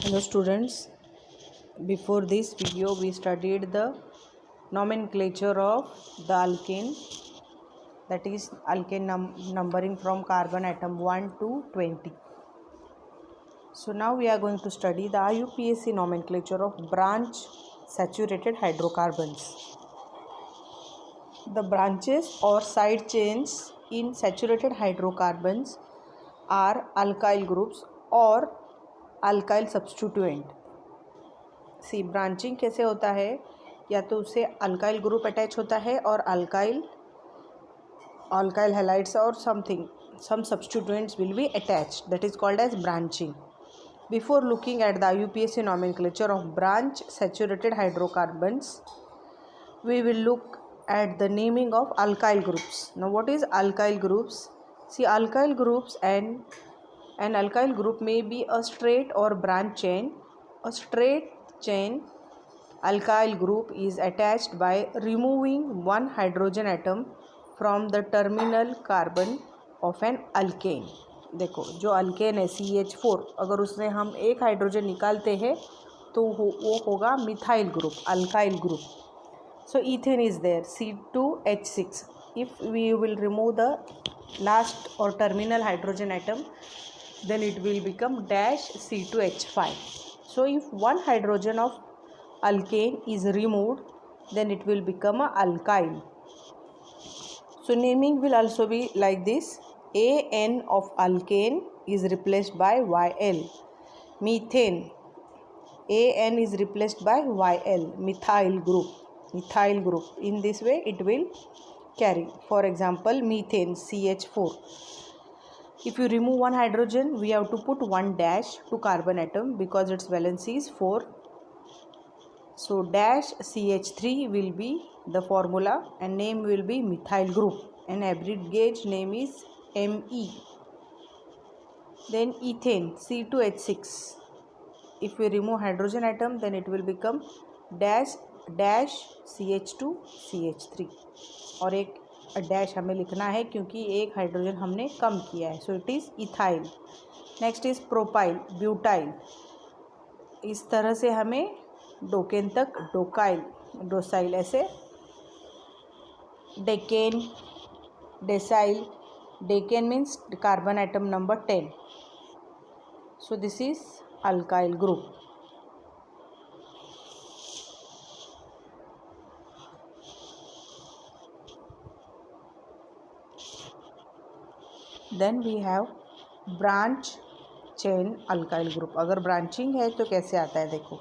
Hello students, before this video we studied the nomenclature of the alkane, that is alkane numbering from carbon atom 1 to 20. So now we are going to study the IUPAC nomenclature of branch saturated hydrocarbons. The branches or side chains in saturated hydrocarbons are alkyl groups or alkyl substituent. See branching कैसे होता है, या तो उससे alkyl group attach होता है और alkyl halides और some substituents will be attached, that is called as branching. Before looking at the IUPAC nomenclature of branch saturated hydrocarbons, we will look at the naming of alkyl groups. Now what is alkyl groups? See, alkyl groups and an alkyl group may be a straight or branch chain. A straight chain alkyl group is attached by removing one hydrogen atom from the terminal carbon of an alkane. देखो, जो alkane है CH4, अगर उसमें हम एक hydrogen निकालते हैं तो वो होगा methyl group, alkyl group. So ethane is there, C2H6. If we will remove the last or terminal hydrogen atom, then it will become dash C2H5. So if one hydrogen of alkane is removed, then it will become a alkyl. So naming will also be like this. AN of alkane is replaced by YL. Methane, AN is replaced by YL, methyl group. In this way it will carry. For example, methane CH4. If you remove one hydrogen, we have to put one dash to carbon atom because its valency is 4. So dash CH3 will be the formula and name will be methyl group and abbreviated name is ME. Then ethane C2H6. If we remove hydrogen atom, then it will become dash CH2 CH3 और एक dash हमें लिखना है क्योंकि एक hydrogen हमने कम किया है. So it is ethyl. Next is propyl, butyl. इस तरह से हमें डोकेन तक डोकाइल, डोसाइल, ऐसे decane, decyl. Decane means carbon atom number 10. So this is alkyl group. Then we have branch chain alkyl group. अगर ब्रांचिंग है तो कैसे आता है, देखो.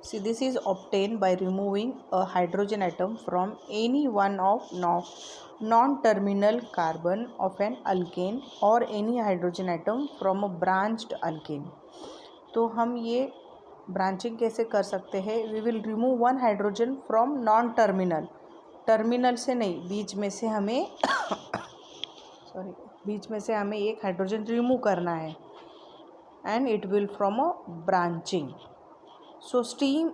See this is obtain by removing a hydrogen atom from any one of non terminal carbon of an alkane और any hydrogen atom from a branched alkane. तो हम ये ब्रांचिंग कैसे कर सकते हैं? We will remove one hydrogen from non terminal. Terminal से नहीं, बीच में से हमें बीच में से हमें एक हाइड्रोजन रिमूव करना है and it will from a branching. So stream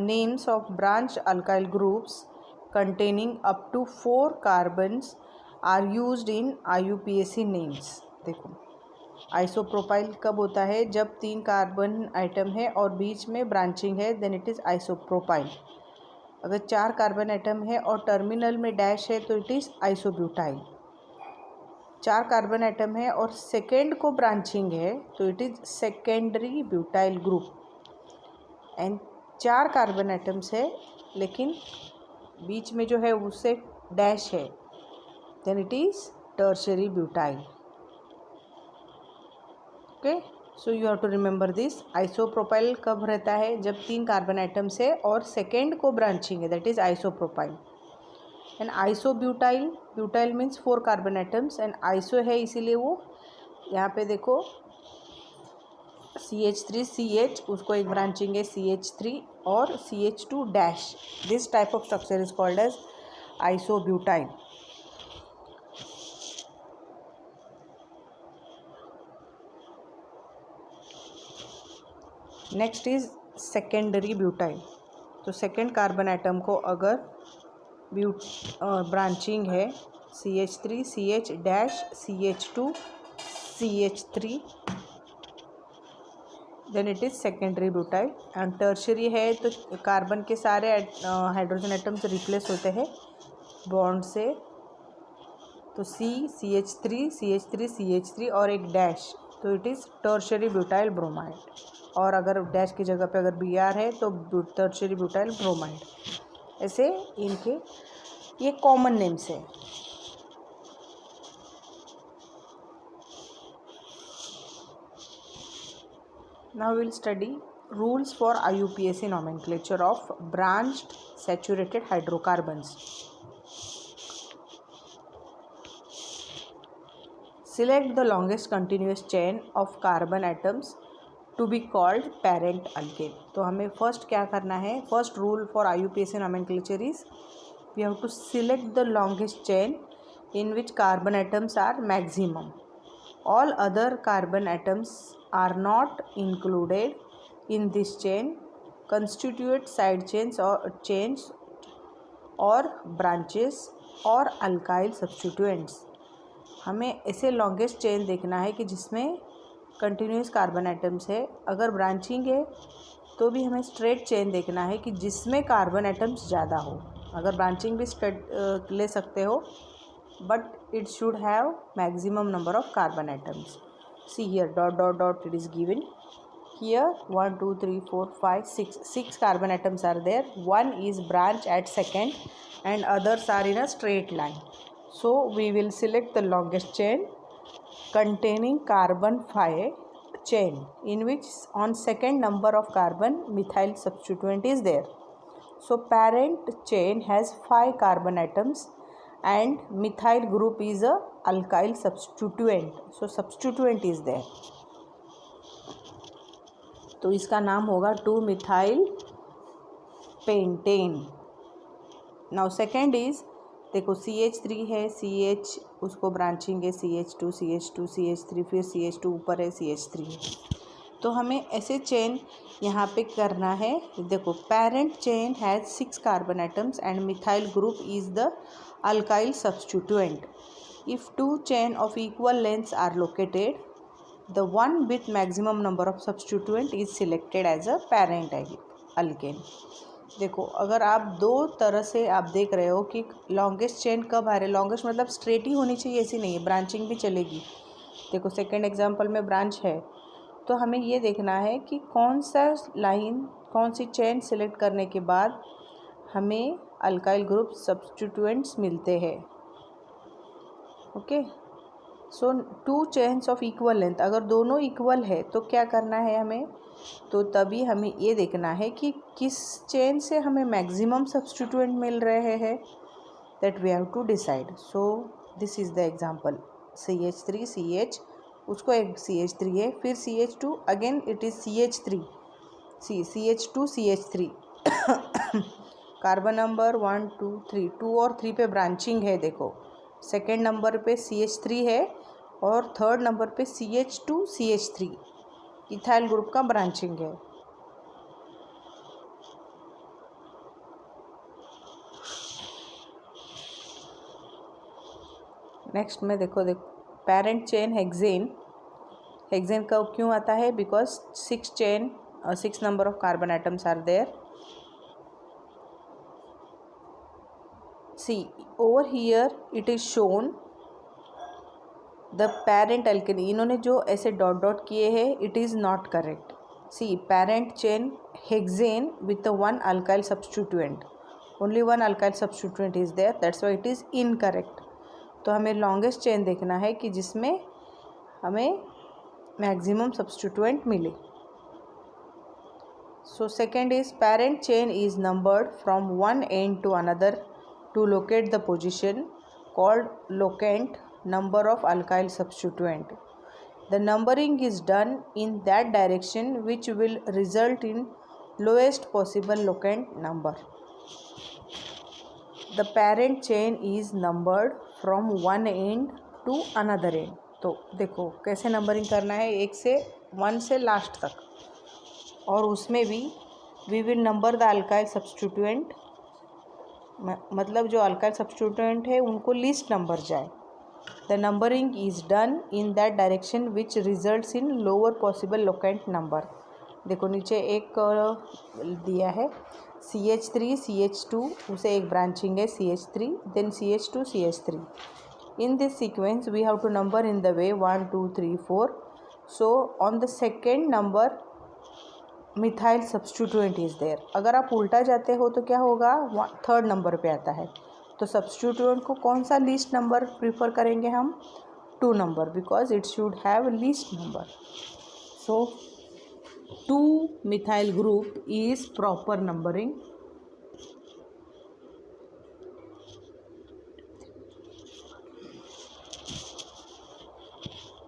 names of branched alkyl groups containing up to 4 carbons are used in IUPAC names. देखो, आइसोप्रोपाइल कब होता है? जब 3 कार्बन आइटम है और बीच में ब्रांचिंग है, देन इट इज़ आइसोप्रोपाइल. अगर 4 कार्बन आइटम है और टर्मिनल में डैश है तो it is isobutyl. 4 carbon atom है और सेकेंड को ब्रांचिंग है तो it is secondary butyl group. And 4 carbon atoms है लेकिन बीच में जो है उससे डैश है, then it is tertiary butyl. Okay, so you have to remember this. Isopropyl कब रहता है? जब 3 कार्बन एटम्स है और सेकेंड को ब्रांचिंग है, that is isopropyl. And isobutyl, butyl means 4 carbon atoms and iso है इसीलिए वो यहाँ पे देखो CH3 CH, उसको एक ब्रांचिंग है CH3 और CH2 dash. This type of structure is called as isobutyl. Next is secondary butyl. तो सेकेंड कार्बन एटम को अगर ब्रांचिंग है CH3 CH dash CH2 CH3, then it is secondary butyl. And tertiary है तो carbon के सारे hydrogen atoms replace होते हैं बॉन्ड से, तो CH3 और एक डैश, तो it is tertiary butyl bromide. और अगर डैश की जगह पे अगर Br है तो टर्शरी ब्यूटाइल ब्रोमाइड। ऐसे इनके ये कॉमन नेम्स है। Now we will study rules for IUPAC nomenclature of branched saturated hydrocarbons. Select the longest continuous chain of carbon atoms to be called parent alkane. तो हमें first क्या करना है, first rule for IUPAC nomenclature is we have to select the longest chain in which carbon atoms are maximum. All other carbon atoms are not included in this chain, constitute side chains or branches or alkyl substituents. हमें ऐसे longest chain देखना है कि जिसमें continuous carbon atoms है। अगर branching है तो भी हमें स्ट्रेट चेन देखना है कि जिसमें कार्बन एटम्स ज़्यादा हो। अगर ब्रांचिंग भी स्ट्रेट ले सकते हो, but it should have maximum number of carbon atoms. See here, dot dot dot, it is given here 1 2 3 4 5 6 carbon atoms are there. One is branch at second and others are in a straight line. So we will select the longest chain containing carbon 5 chain in which on second number of carbon methyl substituent is there. So parent chain has 5 carbon atoms and methyl group is a alkyl substituent. So substituent is there. तो इसका नाम होगा 2-methyl pentane. Now second is, देखो CH3 है, CH उसको branching है CH2 CH2 CH3, फिर CH2 ऊपर है CH3 है। तो हमें ऐसे चेन यहाँ पे करना है। देखो parent chain has 6 carbon atoms and methyl group is the alkyl substituent. If two chain of equal lengths are located, the one with maximum number of substituent is selected as a parent alkane. देखो अगर आप दो तरह से आप देख रहे हो कि लॉन्गेस्ट चेन कब आ रहे, लॉन्गेस्ट मतलब स्ट्रेट ही होनी चाहिए, ऐसी नहीं है, ब्रांचिंग भी चलेगी। देखो सेकेंड एग्जांपल में ब्रांच है, तो हमें ये देखना है कि कौन सा लाइन, कौन सी चेन सेलेक्ट करने के बाद हमें अल्काइल ग्रुप सब्स्टिट्यूएंट्स मिलते हैं। Okay, so 2 chains of equal length, अगर दोनों इक्वल है तो क्या करना है हमें, तो तभी हमें ये देखना है कि किस चेन से हमें मैक्सिमम सब्स्टिट्यूएंट मिल रहे हैं, that we have to decide. So this is the example, CH3 CH, उसको एक CH3 है, फिर CH2 again it is CH3 CH2 CH3 carbon number 1 2 3, 2 और 3 पे ब्रांचिंग है। देखो सेकेंड नंबर पे CH3 है और थर्ड नंबर पे CH2 CH3 इथाइल ग्रुप का ब्रांचिंग है। नेक्स्ट में देखो पेरेंट चेन हेक्सेन का क्यों आता है, because 6 number of carbon atoms are there. See over here it is shown the parent alkane, इन्होंने जो ऐसे डॉट डॉट किए हैं it is not correct. See parent chain hexane with the 1 alkyl substituent, only 1 alkyl substituent is there, that's why it is incorrect. तो हमें longest chain देखना है कि जिसमें हमें मैक्सिमम सब्स्टिट्यूएंट मिले। So second is parent chain is numbered from one end to another to locate the position, called locant number of alkyl substituent. The numbering is done in that direction which will result in lowest possible locant number. The parent chain is numbered from one end to another end. तो देखो कैसे numbering करना है, 1 से last तक, और उसमें भी we will number the alkyl substituent, मतलब जो अल्काइल सब्स्टिट्यूएंट है उनको लीस्ट नंबर जाए। The numbering is done in that direction which results in lower possible locant number. देखो नीचे एक दिया है CH3 CH2, उसे एक ब्रांचिंग है CH3, then CH2 CH3. In this sequence we have to number in the way 1 2 3 4. So on the second number methyl substituent is there. अगर आप उल्टा जाते हो तो क्या होगा, थर्ड नंबर पे आता है. तो सब्स्टिट्यूएंट को कौन सा लीस्ट नंबर प्रीफर करेंगे हम, 2 number, because it should have least number. So 2 methyl group is proper numbering.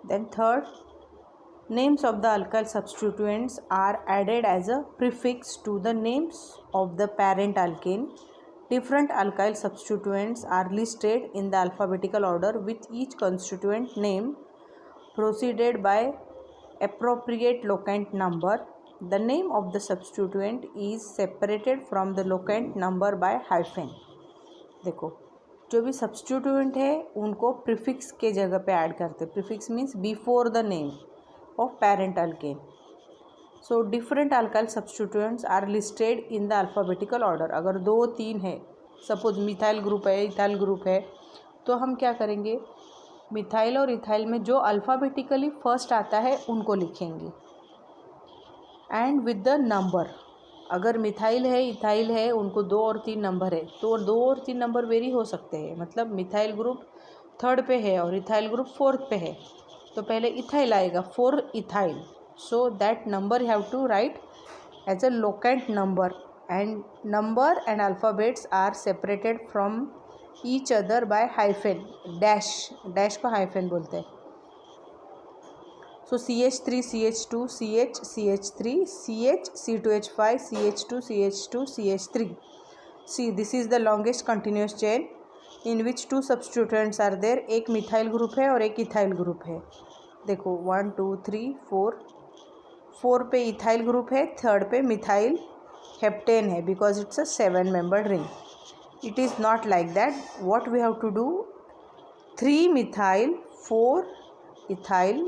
Then third, names of the alkyl substituents are added as a prefix to the names of the parent alkane. Different alkyl substituents are listed in the alphabetical order with each constituent name preceded by appropriate locant number. The name of the substituent is separated from the locant number by hyphen. देखो जो भी substituent है उनको prefix के जगह पे add करते. Prefix means before the name of parent alkane. So different alkyl substituents are listed in the alphabetical order. अगर 2 3 है, सपोज मिथाइल ग्रुप है, इथाइल ग्रुप है, तो हम क्या करेंगे, मिथाइल और इथाइल में जो अल्फ़ाबेटिकली फर्स्ट आता है उनको लिखेंगे एंड विद द नंबर. अगर मिथाइल है, इथाइल है, उनको 2 और 3 नंबर है, तो 2 और 3 नंबर वेरी हो सकते हैं. मतलब मिथाइल ग्रुप थर्ड पे है और इथाइल ग्रुप फोर्थ पे है, तो पहले इथाइल आएगा, 4 ethyl. So that number you have to write as a locant number. And number and alphabets are separated from each other by hyphen. Dash को hyphen बोलते हैं. So CH3 CH2 CH CH3 CH C2H5 CH2 CH2 CH3. See, this is the longest continuous chain in which 2 substituents are there. एक methyl group है और एक ethyl group है. देखो 1 2 3 4 पे इथाइल ग्रुप है, थर्ड पे मिथाइल हेप्टेन है, because it's a 7 membered ring. It is not like that. What we have to do, 3 methyl 4 ethyl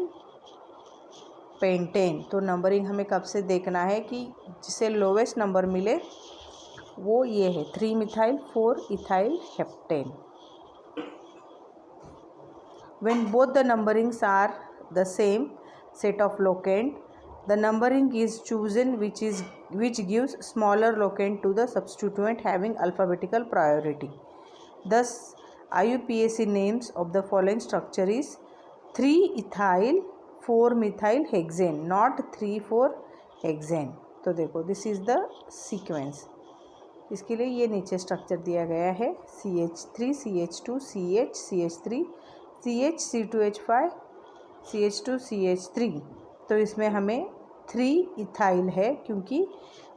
pentane. तो नंबरिंग हमें कब से देखना है कि जिसे लोवेस्ट नंबर मिले वो ये है, 3 methyl 4 ethyl heptane. When both the numberings are the same set of locant, the numbering is chosen which gives smaller locant to the substituent having alphabetical priority. Thus, IUPAC names of the following structure is 3 ethyl 4 methyl hexane, not 3 4 hexane. तो देखो this is the sequence. इसके लिए ये नीचे structure दिया गया है, CH3 CH2 CH CH3 CH C2H5 CH2 CH3. तो इसमें हमें 3 इथाइल है, क्योंकि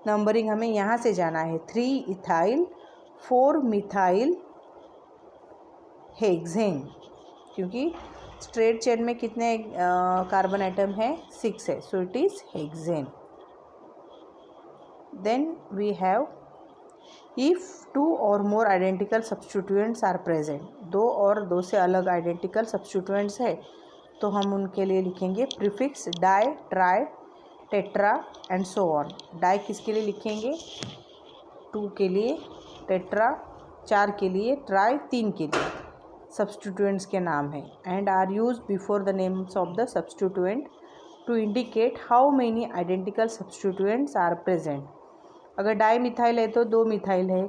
नंबरिंग हमें यहाँ से जाना है. 3 इथाइल 4 मिथाइल हेक्सेन, क्योंकि स्ट्रेट चेन में कितने कार्बन एटम है, 6 है. So it is hexane. Then we have if 2 or more identical substituents are present. 2 और 2 से अलग आइडेंटिकल सब्स्टिट्यूएंट्स है, तो हम उनके लिए लिखेंगे prefix di, tri, tetra and so on. Di किसके लिए लिखेंगे, 2 के लिए, टेट्रा 4 के लिए, ट्राई 3 के लिए. सब्स्टिट्यूएंट्स के नाम है and are use before the names of the substituent to indicate how many identical substituents are present. अगर डाई मिथाइल है तो 2 मिथाइल है,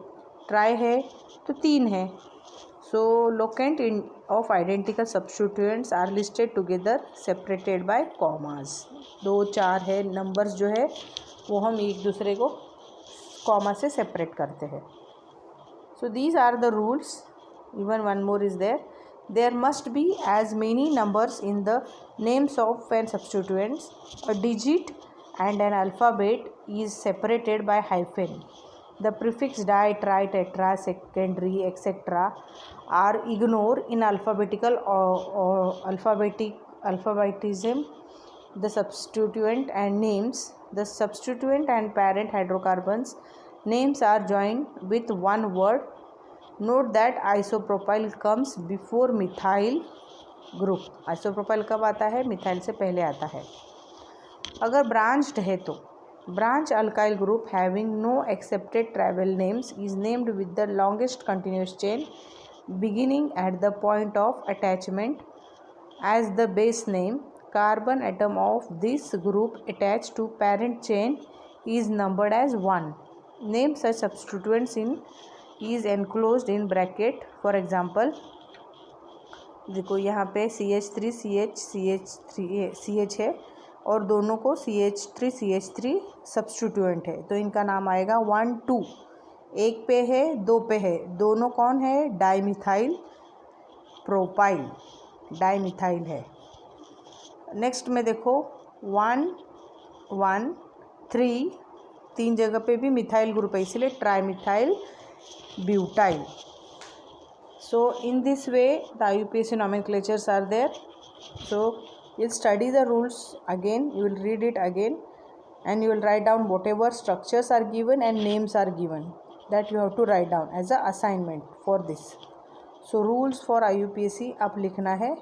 ट्राई है तो 3 है. So locant of identical substituents are listed together separated by commas. 2 4 है, numbers जो है वो हम एक दूसरे को कॉमा से सेपरेट करते हैं. So these are the rules. Even one more is there. There must be as many numbers in the names of n substituents. A digit and an alphabet is separated by hyphen. The prefix di, tri, tetra, secondary, etc. are ignored in alphabetical alphabetism. The substituent and names, the substituent and parent hydrocarbons names are joined with one word. Note that isopropyl comes before methyl group. isopropyl कब आता है, methyl से पहले आता है. अगर branched है तो Branch alkyl group having no accepted travel names is named with the longest continuous chain beginning at the point of attachment as the base name. Carbon atom of this group attached to parent chain is numbered as 1. Name such substituents in is enclosed in bracket. For example, देखो यहाँ पे CH3 CH है और दोनों को CH3 substituent है, तो इनका नाम आएगा 1 2। एक पे है, दो पे है, दोनों कौन है? डाइमिथाइल प्रोपाइल, डाइमिथाइल है। नेक्स्ट में देखो 1 1 3, तीन जगह पे भी मिथाइल ग्रुप है, इसलिए trimethyl butyl. So in this way the IUPAC nomenclatures are there. So you'll study the rules again, you will read it again, and you will write down whatever structures are given and names are given, that you have to write down as a assignment for this. So rules for IUPAC आप लिखना है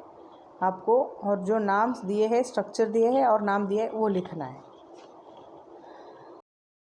आपको, और जो नाम्स दिए हैं, structure दिए हैं और नाम दिए है वो लिखना है।